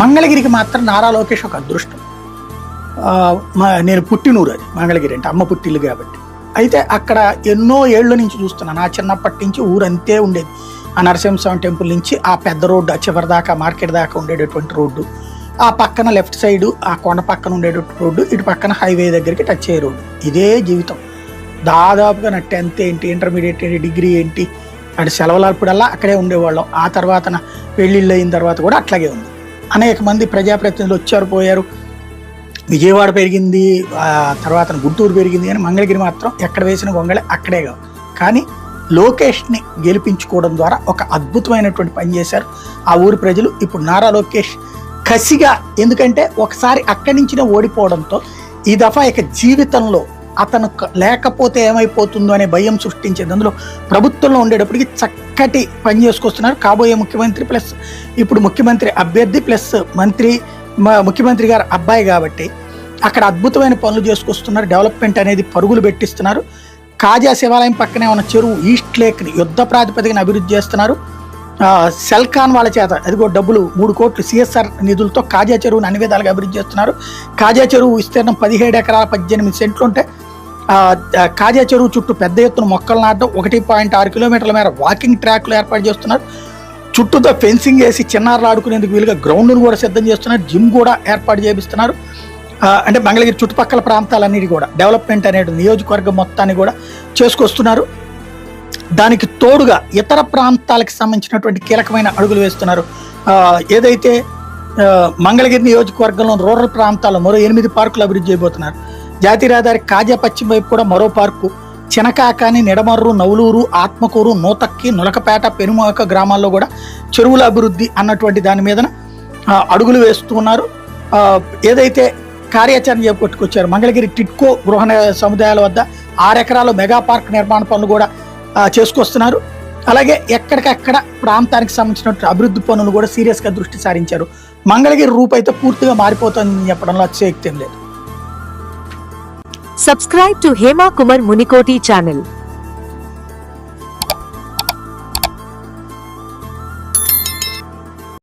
మంగళగిరికి మాత్రం నారా లోకేష్ ఒక అదృష్టం. నేను పుట్టినూరు, అది మంగళగిరి అంటే అమ్మ పుట్టిల్లు కాబట్టి. అయితే అక్కడ ఎన్నో ఏళ్ళ నుంచి చూస్తున్నాను, నా చిన్నప్పటి నుంచి ఊరు అంతే ఉండేది. ఆ నరసింహస్వామి టెంపుల్ నుంచి ఆ పెద్ద రోడ్డు, ఆ చివరి దాకా మార్కెట్ దాకా ఉండేటటువంటి రోడ్డు, ఆ పక్కన లెఫ్ట్ సైడు ఆ కొండ పక్కన ఉండేటటువంటి రోడ్డు, ఇటు పక్కన హైవే దగ్గరికి టచ్ అయ్యే రోడ్డు. ఇదే జీవితం దాదాపుగా నా 10th ఏంటి, ఇంటర్మీడియట్ ఏంటి, డిగ్రీ ఏంటి, అటు సెలవులప్పుడల్లా అక్కడే ఉండేవాళ్ళం. ఆ తర్వాత పెళ్ళిళ్ళు అయిన తర్వాత కూడా అట్లాగే ఉంది. అనేక మంది ప్రజాప్రతినిధులు వచ్చారు పోయారు. విజయవాడ పెరిగింది, తర్వాత గుంటూరు పెరిగింది, కానీ మంగళగిరి మాత్రం ఎక్కడ వేసిన గొంగళి అక్కడే కావు. కానీ లోకేష్ని గెలిపించుకోవడం ద్వారా ఒక అద్భుతమైనటువంటి పని చేశారు ఆ ఊరి ప్రజలు. ఇప్పుడు నారా లోకేష్ కసిగా, ఎందుకంటే ఒకసారి అక్కడి నుంచినే ఓడిపోవడంతో ఈ దఫా ఇక జీవితంలో అతను లేకపోతే ఏమైపోతుందో అనే భయం సృష్టించేది. అందులో ప్రభుత్వంలో ఉండేటప్పటికి చక్కటి పని చేసుకొస్తున్నారు. కాబోయే ముఖ్యమంత్రి ప్లస్ ఇప్పుడు ముఖ్యమంత్రి అభ్యర్థి ప్లస్ ముఖ్యమంత్రి గారు అబ్బాయి కాబట్టి అక్కడ అద్భుతమైన పనులు చేసుకొస్తున్నారు. డెవలప్మెంట్ అనేది పరుగులు పెట్టిస్తున్నారు. కాజా శివాలయం పక్కనే ఉన్న చెరువు ఈస్ట్ లేక్ని యుద్ధ ప్రాతిపదికన అభివృద్ధి చేస్తున్నారు. సెల్కాన్ వాళ్ళ చేత అదిగో డబ్బులు 3 కోట్లు CSR నిధులతో కాజా చెరువుని అన్ని విధాలుగా అభివృద్ధి చేస్తున్నారు. కాజా చెరువు విస్తీర్ణం 17 ఎకరాల 18 సెంట్లు ఉంటే కాజా చెరువు చుట్టూ పెద్ద ఎత్తున మొక్కలు నాటడం, 1.6 కిలోమీటర్ల మేర వాకింగ్ ట్రాక్లు ఏర్పాటు చేస్తున్నారు. చుట్టూతో ఫెన్సింగ్ వేసి చిన్నారులు ఆడుకునేందుకు వీలుగా గ్రౌండ్ను కూడా సిద్ధం చేస్తున్నారు. జిమ్ కూడా ఏర్పాటు చేపిస్తున్నారు. అంటే మంగళగిరి చుట్టుపక్కల ప్రాంతాలన్నిటి కూడా డెవలప్మెంట్ అనేది నియోజకవర్గం మొత్తాన్ని కూడా చేసుకొస్తున్నారు. దానికి తోడుగా ఇతర ప్రాంతాలకు సంబంధించినటువంటి కీలకమైన అడుగులు వేస్తున్నారు. ఏదైతే మంగళగిరి నియోజకవర్గంలో రూరల్ ప్రాంతాల్లో మరో 8 పార్కులు అభివృద్ధి చేయబోతున్నారు. జాతీయ రహదారి కాజా పశ్చిమ వైపు కూడా మరో పార్కు, చినకాకాని, నిడమర్రు, నవలూరు, ఆత్మకూరు, నూతక్కి, నులకపేట, పెనుమక గ్రామాల్లో కూడా చెరువుల అభివృద్ధి అన్నటువంటి దాని మీద అడుగులు వేస్తున్నారు. ఏదైతే కార్యాచరణ చేపట్టుకొచ్చారు, మంగళగిరి టిట్కో గృహ సముదాయాల వద్ద 6 ఎకరాలు మెగా పార్క్ నిర్మాణ పనులు కూడా చేసుకొస్తున్నారు. అలాగే ఎక్కడికక్కడ ప్రాంతానికి సంబంధించినటువంటి అభివృద్ధి పనులు కూడా సీరియస్గా దృష్టి సారించారు. మంగళగిరి రూపు అయితే పూర్తిగా మారిపోతుందని చెప్పడంలో అతిశయోక్తి లేదు. Subscribe to Hema Kumar Munikoti channel.